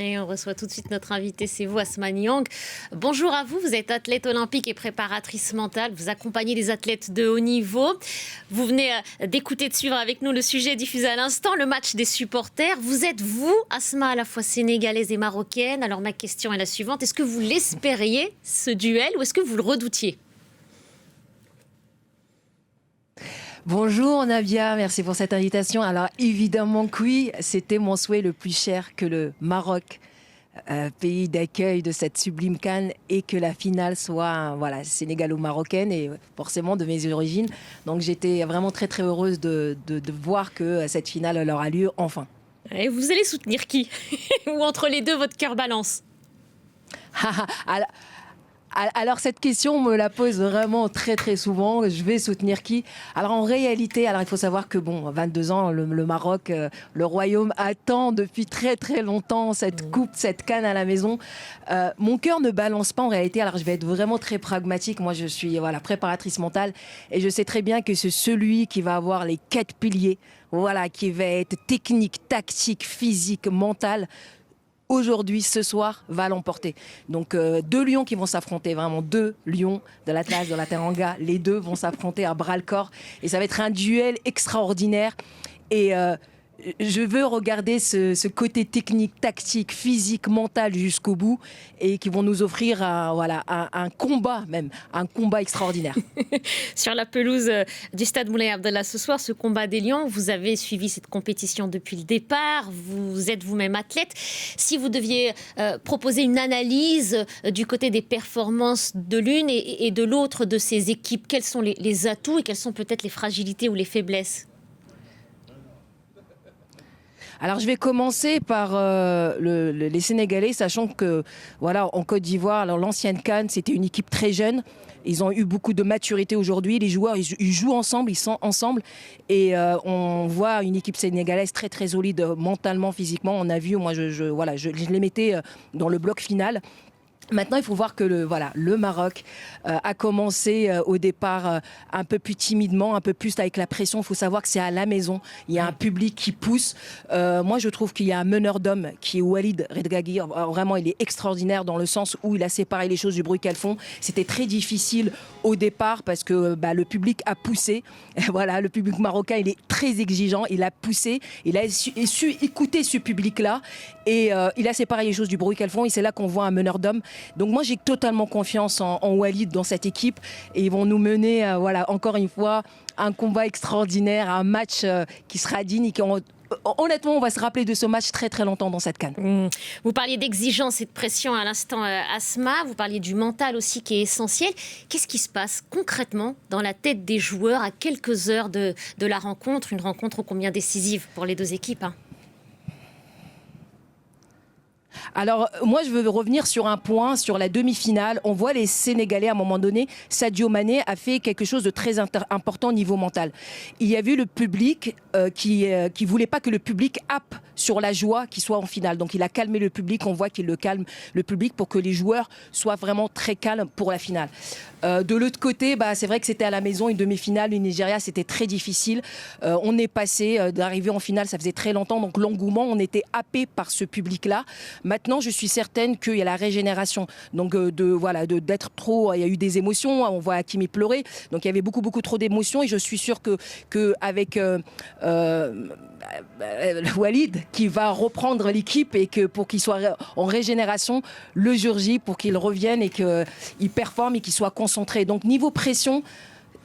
Et on reçoit tout de suite notre invité, c'est vous, Asma Niang. Bonjour à vous, vous êtes athlète olympique et préparatrice mentale. Vous accompagnez les athlètes de haut niveau. Vous venez d'écouter, de suivre avec nous le sujet diffusé à l'instant, le match des supporters. Vous êtes, vous, Asma, à la fois sénégalaise et marocaine. Alors ma question est la suivante. Est-ce que vous l'espériez, ce duel, ou est-ce que vous le redoutiez ? Bonjour Nabia, merci pour cette invitation. Alors évidemment que oui, c'était mon souhait le plus cher que le Maroc, pays d'accueil de cette sublime CAN, et que la finale soit sénégalo-marocaine et forcément de mes origines. Donc j'étais vraiment très très heureuse de voir que cette finale aura lieu enfin. Et vous allez soutenir qui ? Ou entre les deux, votre cœur balance ? Alors cette question, on me la pose vraiment très très souvent. Je vais soutenir qui ? Alors en réalité, il faut savoir que 22 ans, le Maroc, le royaume attend depuis très très longtemps cette coupe, cette CAN à la maison. Mon cœur ne balance pas en réalité. Alors je vais être vraiment très pragmatique. Moi je suis préparatrice mentale et je sais très bien que c'est celui qui va avoir les 4 piliers, qui va être technique, tactique, physique, mental. Aujourd'hui, ce soir, va l'emporter. Donc, 2 lions qui vont s'affronter, vraiment 2 lions de l'Atlas, de la Teranga. Les 2 vont s'affronter à bras-le-corps. Et ça va être un duel extraordinaire. Et je veux regarder ce côté technique, tactique, physique, mental jusqu'au bout. Et qui vont nous offrir un combat, même. Un combat extraordinaire. Sur la pelouse du stade Moulay Abdallah ce soir, ce combat des Lions, vous avez suivi cette compétition depuis le départ, vous êtes vous-même athlète. Si vous deviez proposer une analyse du côté des performances de l'une et de l'autre de ces équipes, quels sont les atouts et quelles sont peut-être les fragilités ou les faiblesses ? Alors je vais commencer par les Sénégalais, sachant que en Côte d'Ivoire, l'ancienne CAN, c'était une équipe très jeune. Ils ont eu beaucoup de maturité aujourd'hui. Les joueurs, ils jouent ensemble, ils sont ensemble. Et on voit une équipe sénégalaise très très solide mentalement, physiquement. On a vu, moi je les mettais dans le bloc final. Maintenant, il faut voir que le Maroc a commencé au départ un peu plus timidement, un peu plus avec la pression. Il faut savoir que c'est à la maison. Il y a un public qui pousse. Moi, je trouve qu'il y a un meneur d'hommes qui est Walid Regragui. Vraiment, il est extraordinaire dans le sens où il a séparé les choses du bruit qu'elles font. C'était très difficile au départ parce que le public a poussé. Le public marocain, il est très exigeant. Il a poussé. Il a su écouter ce public-là. Et il a séparé les choses du bruit qu'elles font. Et c'est là qu'on voit un meneur d'hommes. Donc moi j'ai totalement confiance en Walid dans cette équipe et ils vont nous mener encore une fois un combat extraordinaire, un match qui sera digne et honnêtement on va se rappeler de ce match très très longtemps dans cette CAN. Vous parliez d'exigence et de pression à l'instant, Asma, vous parliez du mental aussi qui est essentiel. Qu'est-ce qui se passe concrètement dans la tête des joueurs à quelques heures de la rencontre, une rencontre ô combien décisive pour les 2 équipes Alors, moi, je veux revenir sur un point, sur la demi-finale. On voit les Sénégalais, à un moment donné, Sadio Mané a fait quelque chose de très important au niveau mental. Il y a vu le public qui voulait pas que le public happe sur la joie qui soit en finale. Donc, il a calmé le public. On voit qu'il le calme, le public, pour que les joueurs soient vraiment très calmes pour la finale. De l'autre côté, c'est vrai que c'était à la maison, une demi-finale, une Nigeria, c'était très difficile. On est passé d'arriver en finale, ça faisait très longtemps. Donc, l'engouement, on était happé par ce public-là. Maintenant, je suis certaine qu'il y a la régénération. Donc, d'être trop... Il y a eu des émotions. On voit Hakimi pleurer. Donc, il y avait beaucoup, beaucoup trop d'émotions. Et je suis sûre qu'avec Walid, qui va reprendre l'équipe et que pour qu'il soit en régénération le jour J, pour qu'il revienne et qu'il performe et qu'il soit concentré. Donc, niveau pression,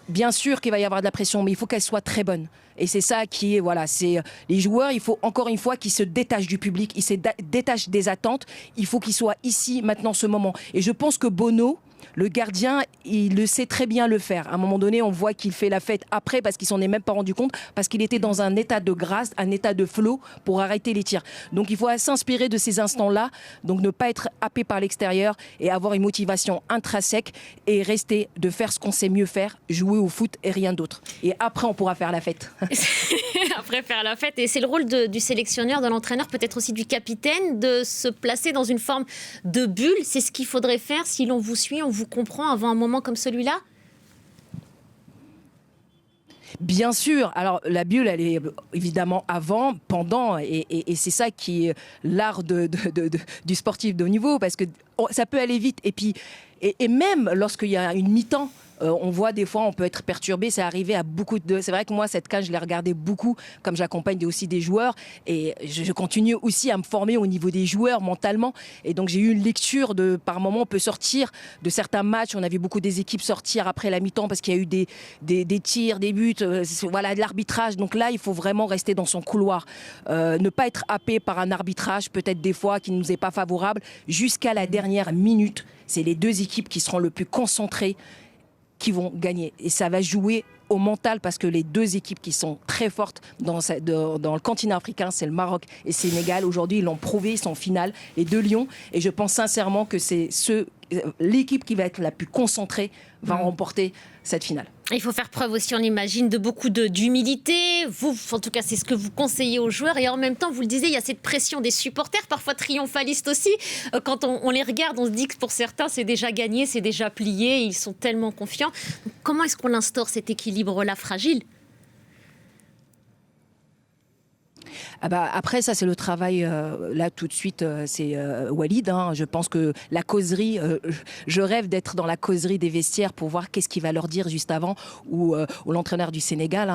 bien sûr qu'il va y avoir de la pression, mais il faut qu'elle soit très bonne. Et c'est ça qui est, c'est les joueurs, il faut encore une fois qu'ils se détachent du public, ils se détachent des attentes. Il faut qu'ils soient ici, maintenant, ce moment. Et je pense que Bono, le gardien, il le sait très bien le faire. À un moment donné, on voit qu'il fait la fête après parce qu'il s'en est même pas rendu compte, parce qu'il était dans un état de grâce, un état de flow pour arrêter les tirs. Donc il faut s'inspirer de ces instants-là, donc ne pas être happé par l'extérieur et avoir une motivation intrinsèque et rester de faire ce qu'on sait mieux faire, jouer au foot et rien d'autre. Et après, on pourra faire la fête. Après faire la fête, et c'est le rôle du sélectionneur, de l'entraîneur, peut-être aussi du capitaine, de se placer dans une forme de bulle. C'est ce qu'il faudrait faire si l'on vous suit, on vous comprend avant un moment comme celui-là ? Bien sûr. Alors, la bulle, elle est évidemment avant, pendant, et c'est ça qui est l'art du sportif de haut niveau, parce que ça peut aller vite. Et puis, et même lorsqu'il y a une mi-temps, on voit des fois, on peut être perturbé. C'est arrivé à beaucoup de. C'est vrai que moi, cette CAN, je l'ai regardée beaucoup, comme j'accompagne aussi des joueurs, et je continue aussi à me former au niveau des joueurs mentalement. Et donc, j'ai eu une lecture de. Par moment, on peut sortir de certains matchs. On a vu beaucoup des équipes sortir après la mi-temps parce qu'il y a eu des tirs, des buts, voilà, de l'arbitrage. Donc là, il faut vraiment rester dans son couloir, ne pas être happé par un arbitrage, peut-être des fois qui ne nous est pas favorable, jusqu'à la dernière minute. C'est les deux équipes qui seront le plus concentrées qui vont gagner. Et ça va jouer au mental, parce que les deux équipes qui sont très fortes dans le continent africain, c'est le Maroc et le Sénégal. Aujourd'hui, ils l'ont prouvé, ils sont en finale, les deux lions. Et je pense sincèrement que c'est l'équipe qui va être la plus concentrée va remporter cette finale. Il faut faire preuve aussi, on imagine, de beaucoup d'humilité. Vous, en tout cas, c'est ce que vous conseillez aux joueurs. Et en même temps, vous le disiez, il y a cette pression des supporters, parfois triomphalistes aussi. Quand on les regarde, on se dit que pour certains, c'est déjà gagné, c'est déjà plié. Ils sont tellement confiants. Donc, comment est-ce qu'on instaure cet équilibre-là fragile ? Ah bah après, ça, c'est le travail, là, tout de suite, c'est Walid. Je pense que la causerie, je rêve d'être dans la causerie des vestiaires pour voir qu'est-ce qu'il va leur dire juste avant, ou l'entraîneur du Sénégal,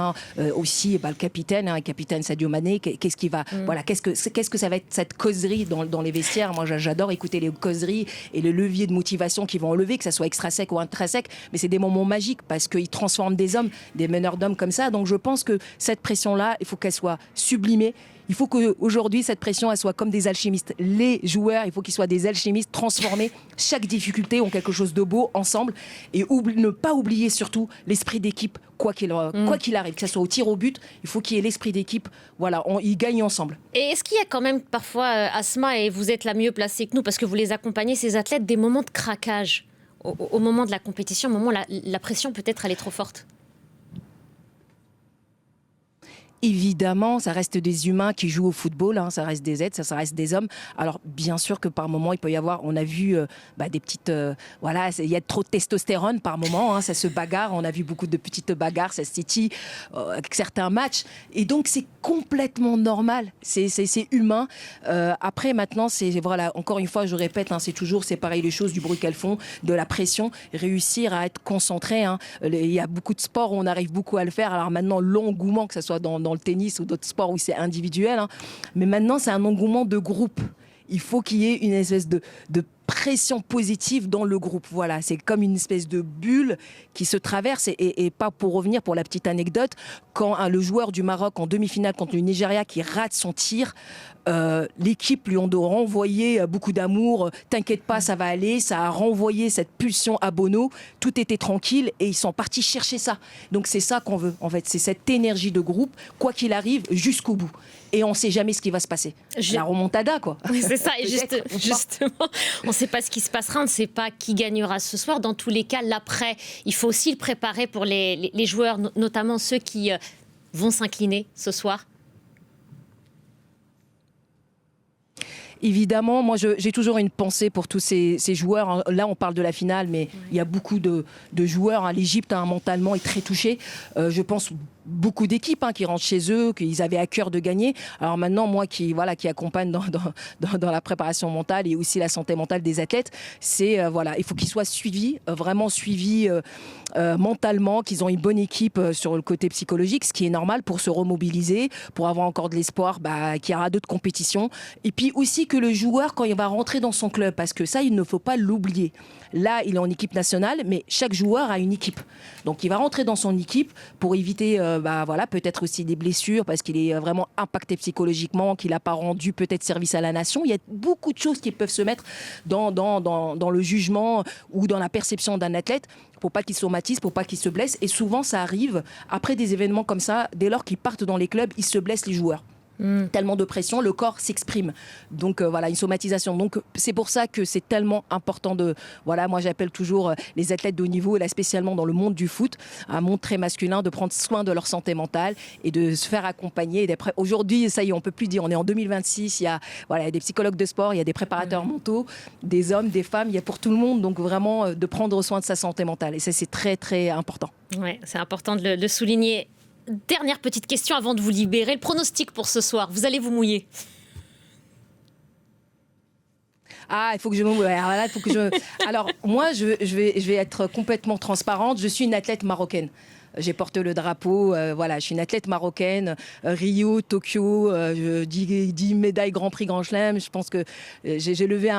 aussi le capitaine Sadio Mané, qu'est-ce qu'il va, voilà, qu'est-ce que ça va être cette causerie dans les vestiaires. Moi, j'adore écouter les causeries et le levier de motivation qu'ils vont enlever, que ça soit extra-sec ou intra-sec, mais c'est des moments magiques parce qu'ils transforment des hommes, des meneurs d'hommes comme ça. Donc je pense que cette pression-là, il faut qu'elle soit sublimée. Il faut qu'aujourd'hui, cette pression, elle soit comme des alchimistes. Les joueurs, il faut qu'ils soient des alchimistes transformés. Chaque difficulté en quelque chose de beau ensemble. Et ne pas oublier surtout l'esprit d'équipe, quoi qu'il arrive. Que ce soit au tir au but, il faut qu'il y ait l'esprit d'équipe. Voilà, ils gagnent ensemble. Et est-ce qu'il y a quand même parfois, Asma, et vous êtes la mieux placée que nous, parce que vous les accompagnez, ces athlètes, des moments de craquage au moment de la compétition, au moment où la pression peut-être elle est trop forte? Évidemment, ça reste des humains qui jouent au football, ça reste des êtres, ça reste des hommes. Alors, bien sûr que par moment, il peut y avoir, on a vu des petites... voilà, il y a trop de testostérone par moment, ça se bagarre. On a vu beaucoup de petites bagarres, ça se titille avec certains matchs. Et donc, c'est complètement normal, c'est humain. Après, maintenant, c'est, voilà, encore une fois, je répète, c'est pareil les choses, du bruit qu'elles font, de la pression, réussir à être concentré. Il y a beaucoup de sports où on arrive beaucoup à le faire. Alors maintenant, l'engouement, que ce soit dans le tennis ou d'autres sports où c'est individuel, mais maintenant c'est un engouement de groupe. Il faut qu'il y ait une espèce de pression positive dans le groupe. Voilà, c'est comme une espèce de bulle qui se traverse. Et pas pour revenir, pour la petite anecdote, quand le joueur du Maroc en demi-finale contre le Nigeria qui rate son tir, l'équipe lui ont renvoyé beaucoup d'amour. T'inquiète pas, ça va aller. Ça a renvoyé cette pulsion à Bono. Tout était tranquille et ils sont partis chercher ça. Donc c'est ça qu'on veut. En fait, c'est cette énergie de groupe, quoi qu'il arrive, jusqu'au bout. Et on ne sait jamais ce qui va se passer. La remontada, quoi. Oui, c'est ça. Et justement, on ne sait pas ce qui se passera. On ne sait pas qui gagnera ce soir. Dans tous les cas, l'après, il faut aussi le préparer pour les joueurs, notamment ceux qui vont s'incliner ce soir. Évidemment, moi j'ai toujours une pensée pour tous ces joueurs. Là, on parle de la finale, mais il y a beaucoup de joueurs. L'Égypte, mentalement, est très touchée. Je pense beaucoup d'équipes qui rentrent chez eux, qu'ils avaient à cœur de gagner. Alors maintenant, moi qui accompagne dans la préparation mentale et aussi la santé mentale des athlètes, c'est il faut qu'ils soient suivis, vraiment suivis mentalement, qu'ils ont une bonne équipe sur le côté psychologique, ce qui est normal pour se remobiliser, pour avoir encore de l'espoir qu'il y aura d'autres compétitions. Et puis aussi que le joueur, quand il va rentrer dans son club, parce que ça, il ne faut pas l'oublier. Là, il est en équipe nationale, mais chaque joueur a une équipe. Donc, il va rentrer dans son équipe pour éviter, peut-être aussi des blessures, parce qu'il est vraiment impacté psychologiquement, qu'il n'a pas rendu peut-être service à la nation. Il y a beaucoup de choses qui peuvent se mettre dans le jugement ou dans la perception d'un athlète pour pas qu'il somatise, pour pas qu'il se blesse. Et souvent, ça arrive après des événements comme ça. Dès lors qu'ils partent dans les clubs, ils se blessent, les joueurs. Tellement de pression, le corps s'exprime. Donc une somatisation. Donc c'est pour ça que c'est tellement important moi j'appelle toujours les athlètes de haut niveau, et là spécialement dans le monde du foot, un monde très masculin, de prendre soin de leur santé mentale et de se faire accompagner. Aujourd'hui, ça y est, on peut plus dire, on est en 2026, il y a des psychologues de sport, il y a des préparateurs mentaux, des hommes, des femmes, il y a pour tout le monde. Donc vraiment de prendre soin de sa santé mentale. Et ça, c'est très très important. Ouais, c'est important de le souligner. Dernière petite question avant de vous libérer. Le pronostic pour ce soir, vous allez vous mouiller? Ah, il faut que je me... Alors, là, il faut que je... Alors moi, je vais être complètement transparente. Je suis une athlète marocaine. J'ai porté le drapeau, voilà, je suis une athlète marocaine, Rio, Tokyo, 10 médailles Grand Prix Grand Chelem. Je pense que j'ai levé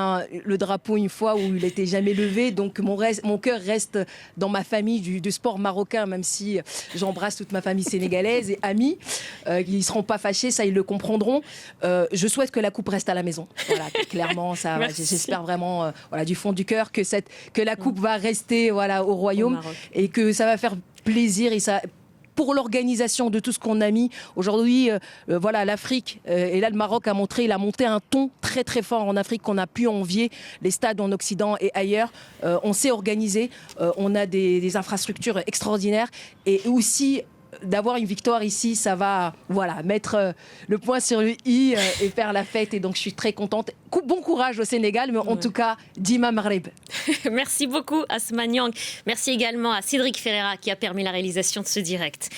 le drapeau une fois où il n'était jamais levé, donc mon cœur reste dans ma famille du sport marocain, même si j'embrasse toute ma famille sénégalaise et amis, ils ne seront pas fâchés, ça ils le comprendront. Je souhaite que la coupe reste à la maison, voilà, clairement, ça, j'espère vraiment, voilà, du fond du cœur que la coupe va rester, voilà, au Royaume et que ça va faire plaisir et ça pour l'organisation de tout ce qu'on a mis aujourd'hui, voilà, l'Afrique et là le Maroc il a monté un ton très très fort en Afrique qu'on a pu envier les stades en Occident et ailleurs. On s'est organisé, on a des infrastructures extraordinaires et aussi d'avoir une victoire ici, ça va, voilà, mettre le point sur le i et faire la fête. Et donc, je suis très contente. Bon courage au Sénégal, mais en tout cas, Dima Maghreb. Merci beaucoup, Asma Niang. Merci également à Cédric Ferreira qui a permis la réalisation de ce direct.